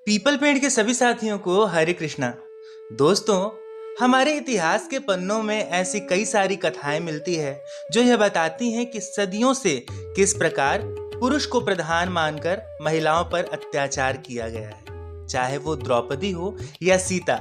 People पेड़ के सभी साथियों को हरे कृष्णा। दोस्तों, हमारे इतिहास के पन्नों में ऐसी कई सारी कथाएं मिलती है जो यह बताती हैं कि सदियों से किस प्रकार पुरुष को प्रधान मानकर महिलाओं पर अत्याचार किया गया है। चाहे वो द्रौपदी हो या सीता,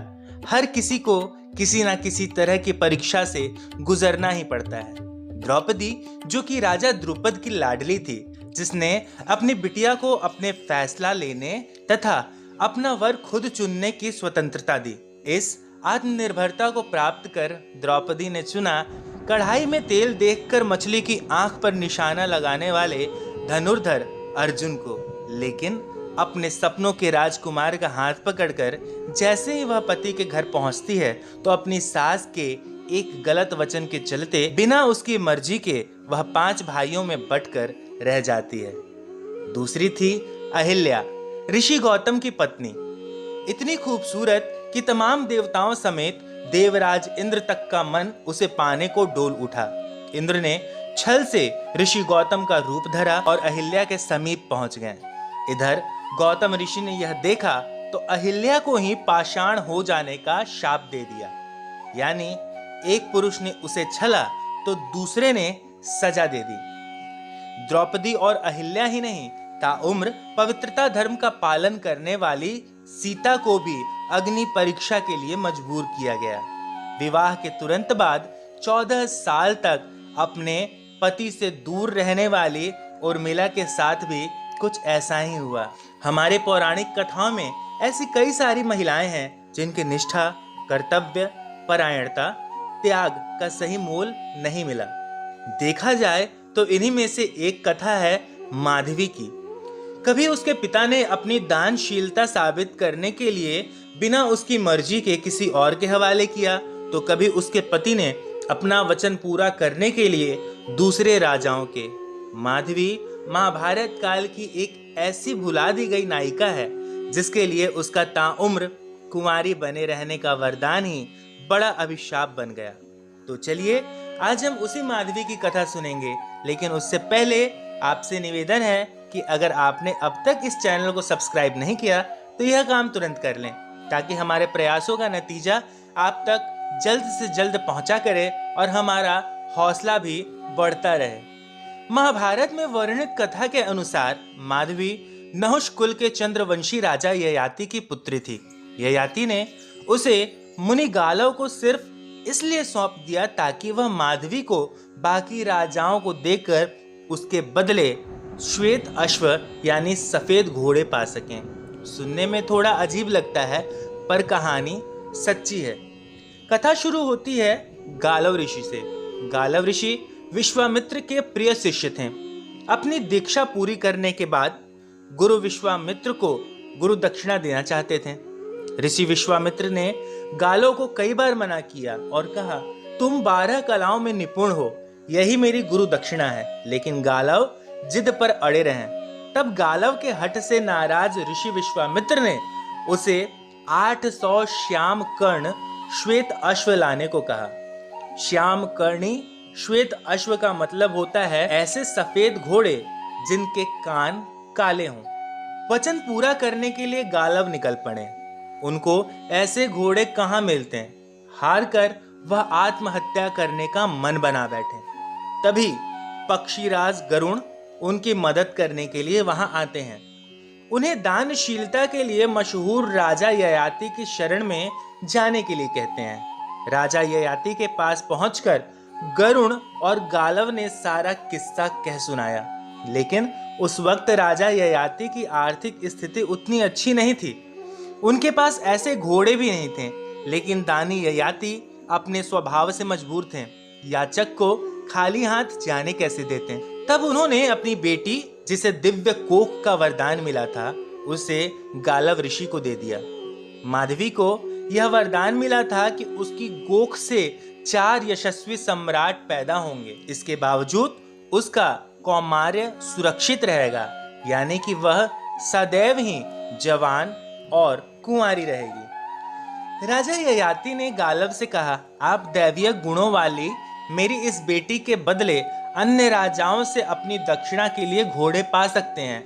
हर किसी को किसी ना किसी तरह की परीक्षा से गुजरना ही पड़ता है। द्रौपदी, जो कि राजा द्रुपद की लाडली थी, जिसने अपनी बिटिया को अपने फैसला लेने तथा अपना वर खुद चुनने की स्वतंत्रता दी। इस आत्मनिर्भरता को प्राप्त कर द्रौपदी ने चुना कढ़ाई में तेल देखकर मछली की आंख पर निशाना लगाने वाले धनुर्धर अर्जुन को। लेकिन अपने सपनों के राजकुमार का हाथ पकड़कर जैसे ही वह पति के घर पहुंचती है तो अपनी सास के एक गलत वचन के चलते बिना उसकी मर्जी के वह 5 भाइयों में बंटकर रह जाती है। दूसरी थी अहिल्या, ऋषि गौतम की पत्नी, इतनी खूबसूरत कि तमाम देवताओं समेत देवराज इंद्र तक का मन उसे पाने को डोल उठा। इंद्र ने छल से ऋषि गौतम का रूप धरा और अहिल्या के समीप पहुंच गए। इधर गौतम ऋषि ने यह देखा तो अहिल्या को ही पाषाण हो जाने का शाप दे दिया। यानी एक पुरुष ने उसे छला तो दूसरे ने सजा दे दी। द्रौपदी और अहिल्या ही नहीं, ताउम्र पवित्रता धर्म का पालन करने वाली सीता को भी अग्नि परीक्षा के लिए मजबूर किया गया। विवाह के तुरंत बाद 14 साल तक अपने पति से दूर रहने वाली उर्मिला के साथ भी कुछ ऐसा ही हुआ। हमारे पौराणिक कथाओं में ऐसी कई सारी महिलाएं हैं जिनकी निष्ठा, कर्तव्य, परायणता, त्याग का सही मोल नहीं मिला। देखा जाए तो इन्हीं में से एक कथा है माधवी की। कभी उसके पिता ने अपनी दानशीलता साबित करने के लिए बिना उसकी मर्जी के किसी और के हवाले किया, तो कभी उसके पति ने अपना वचन पूरा करने के लिए दूसरे राजाओं के। माधवी महाभारत काल की एक ऐसी भुला दी गई नायिका है जिसके लिए उसका ताउम्र कुंवारी बने रहने का वरदान ही बड़ा अभिशाप बन गया। तो चलिए आज हम उसी माधवी की कथा सुनेंगे, लेकिन उससे पहले आपसे निवेदन है कि अगर आपने अब तक इस चैनल को सब्सक्राइब नहीं किया तो यह काम तुरंत कर लें, ताकि हमारे प्रयासों का नतीजा आप तक जल्द से जल्द पहुंचा करे और हमारा हौसला भी बढ़ता रहे। महाभारत में वर्णित कथा के अनुसार माधवी नहुष कुल के चंद्रवंशी राजा ययाति की पुत्री थी। ययाति ने उसे मुनि गालव को सिर्फ इसलिए सौंप दिया ताकि वह माधवी को बाकी राजाओं को देकर उसके बदले श्वेत अश्व यानी सफेद घोड़े पा सकें। सुनने में थोड़ा अजीब लगता है पर कहानी सच्ची है। कथा शुरू होती है गालव ऋषि से। गालव ऋषि विश्वामित्र के प्रिय शिष्य थे। अपनी दीक्षा पूरी करने के बाद गुरु विश्वामित्र को गुरु दक्षिणा देना चाहते थे। ऋषि विश्वामित्र ने गालव को कई बार मना किया और कहा, तुम 12 कलाओं में निपुण हो, यही मेरी गुरु दक्षिणा है। लेकिन गालव जिद पर अड़े रहे। तब गालव के हठ से नाराज ऋषि विश्वामित्र ने उसे 800 श्याम कर्ण श्वेत अश्व लाने को कहा। श्याम कर्णी श्वेत अश्व का मतलब होता है ऐसे सफेद घोड़े जिनके कान काले हों। वचन पूरा करने के लिए गालव निकल पड़े। उनको ऐसे घोड़े कहाँ मिलते हैं। हार कर वह आत्महत्या करने का मन बना बैठे। तभी पक्षीराज गरुण उनकी मदद करने के लिए वहां आते हैं। उन्हें दानशीलता के लिए मशहूर राजा ययाति की शरण में जाने के लिए कहते हैं। राजा ययाति के पास पहुंचकर गरुण और गालव ने सारा किस्सा कह सुनाया। लेकिन उस वक्त राजा ययाति की आर्थिक स्थिति उतनी अच्छी नहीं थी। उनके पास ऐसे घोड़े भी नहीं थे। लेकिन दानी ययाति अपने स्वभाव से मजबूर थे। याचक को खाली हाथ जाने कैसे देते। तब उन्होंने अपनी बेटी, जिसे दिव्य कोख का वरदान मिला था, उसे गालव ऋषि को दे दिया। माधवी को यह वरदान मिला था कि उसकी कोख से 4 यशस्वी सम्राट पैदा होंगे। इसके बावजूद उसका कौमार्य सुरक्षित रहेगा, यानी कि वह सदैव ही जवान और कुंवारी रहेगी। राजा ययाति ने गालव से कहा, आप दैवीय गुणों वाली मेरी इस बेटी के बदले अन्य राजाओं से अपनी दक्षिणा के लिए घोड़े पा सकते हैं,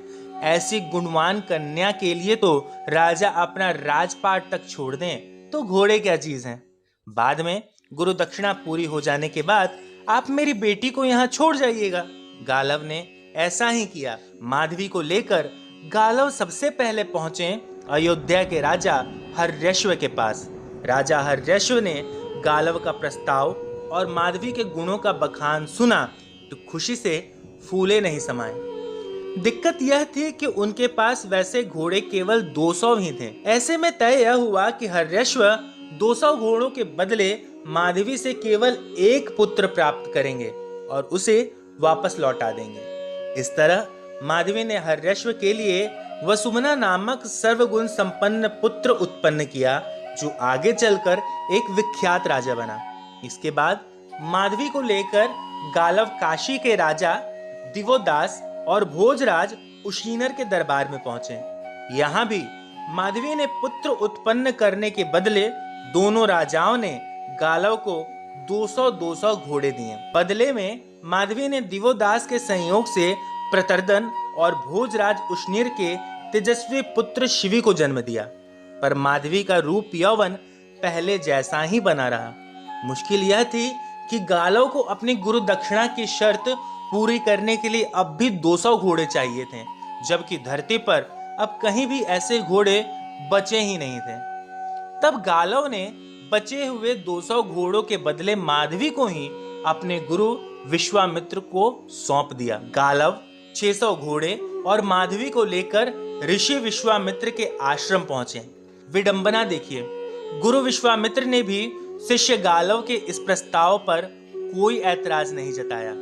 ऐसी गुणवान कन्या के लिए तो राजा अपना राजपाट तक छोड़ दें तो घोड़े क्या चीज हैं। बाद में गुरु दक्षिणा पूरी हो जाने के बाद आप मेरी बेटी को यहाँ छोड़ जाइएगा। गालव ने ऐसा ही किया। माधवी को लेकर गालव सबसे पहले पहुंचे अयोध्या के राजा हर्यश्व के पास। राजा हर्यश्व ने गालव का प्रस्ताव और माधवी के गुणों का बखान सुना तो खुशी से फूले नहीं समाए। दिक्कत यह थी कि उनके पास वैसे घोड़े केवल 200 ही थे। ऐसे में तय यह हुआ कि हर्यश्व 200 घोड़ों के बदले माधवी से केवल एक पुत्र प्राप्त करेंगे और उसे वापस लौटा देंगे। इस तरह माधवी ने हर्यश्व के लिए वसुमना नामक सर्वगुण संपन्न पुत्र उत्पन्न किया, जो आगे चलकर एक विख्यात राजा बना। इसके बाद माधवी को लेकर गालव काशी के राजा दिवोदास और भोजराज उशीनर के दरबार में पहुंचे। यहाँ भी माधवी ने पुत्र उत्पन्न करने के बदले दोनों राजाओं ने गालव को 200-200 घोड़े दिए। बदले में माधवी ने दिवोदास के संयोग से प्रतर्दन और भोजराज उशनीर के तेजस्वी पुत्र शिवी को जन्म दिया। पर माधवी का रूप यौवन पहले जैसा ही बना रहा। मुश्किल यह थी कि गालव को अपनी गुरु दक्षिणा की शर्त पूरी करने के लिए अब भी 200 घोड़े चाहिए थे, जबकि धरती पर अब कहीं भी ऐसे घोड़े बचे ही नहीं थे। तब गालव ने बचे हुए 200 घोड़ों के बदले माधवी को ही अपने गुरु विश्वामित्र को सौंप दिया। गालव 600 घोड़े और माधवी को लेकर ऋषि विश्वामित्र के आश्रम पहुंचे। विडंबना देखिए, गुरु विश्वामित्र ने भी शिष्य गालव के इस प्रस्ताव पर कोई ऐतराज नहीं जताया,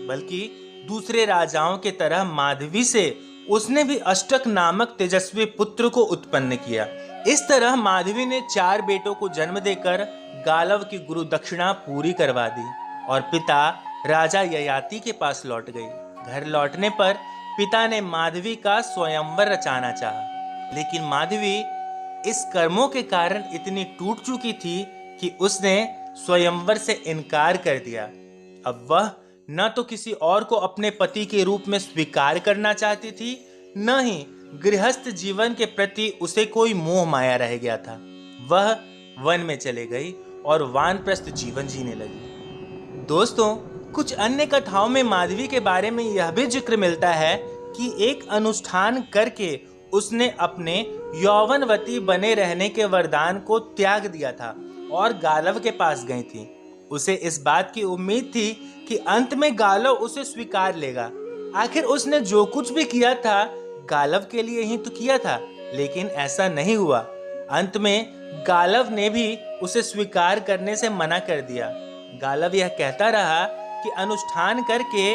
बल्कि दूसरे राजाओं के तरह माधवी से उसने भी अष्टक नामक तेजस्वी पुत्र को उत्पन्न किया। इस तरह माधवी ने 4 बेटों को जन्म देकर गालव की गुरु दक्षिणा पूरी करवा दी और पिता राजा ययाति के पास लौट गई। घर लौटने पर पिता ने माधवी का स्वयंवर रचाना चाहा, लेकिन माधवी इस कर्मों के कारण इतनी टूट चुकी थी कि उसने स्वयंवर से इनकार कर दिया। अब वह न तो किसी और को अपने पति के रूप में स्वीकार करना चाहती थी, न ही गृहस्थ जीवन के प्रति उसे कोई मोह माया रह गया था। वह वन में चले गई और वानप्रस्थ जीवन जीने लगी। दोस्तों, कुछ अन्य कथाओं में माधवी के बारे में यह भी जिक्र मिलता है कि एक अनुष्ठान करके उसने अपने यौवनवती बने रहने के वरदान को त्याग दिया था और गालव के पास गई थी। उसे इस बात की उम्मीद थी कि अंत में गालव उसे स्वीकार लेगा। आखिर उसने जो कुछ भी किया था गालव के लिए ही तो किया था, लेकिन ऐसा नहीं हुआ। अंत में गालव ने भी उसे स्वीकार करने से मना कर दिया। गालव यह कहता रहा कि अनुष्ठान करके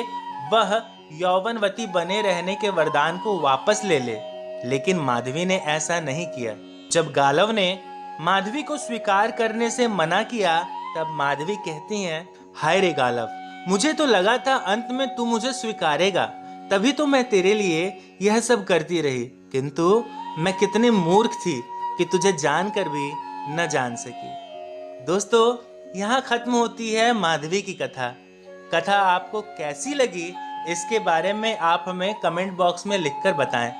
वह यौवनवती बने रहने के वरदान को वापस ले ले, लेकिन माधवी ने ऐसा नहीं किया। जब गालव ने माधवी को स्वीकार करने से मना किया, तब माधवी कहती हैं, हाय रे गालव, मुझे तो लगा था अंत में तू मुझे स्वीकारेगा, तभी तो मैं तेरे लिए यह सब करती रही, किंतु मैं कितनी मूर्ख थी कि तुझे जानकर भी न जान सकी। दोस्तों, यहाँ खत्म होती है माधवी की कथा। कथा आपको कैसी लगी इसके बारे में आप हमें कमेंट बॉक्स में लिखकर बताएं।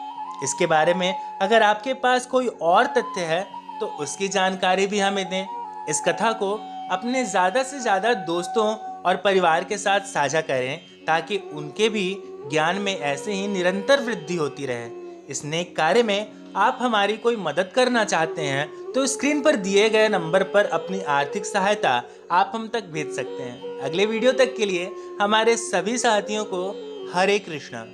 इसके बारे में अगर आपके पास कोई और तथ्य है तो उसकी जानकारी भी हमें दें। इस कथा को अपने ज़्यादा से ज़्यादा दोस्तों और परिवार के साथ साझा करें, ताकि उनके भी ज्ञान में ऐसे ही निरंतर वृद्धि होती रहे। इस नेक कार्य में आप हमारी कोई मदद करना चाहते हैं तो स्क्रीन पर दिए गए नंबर पर अपनी आर्थिक सहायता आप हम तक भेज सकते हैं। अगले वीडियो तक के लिए हमारे सभी साथियों को हरे कृष्णा।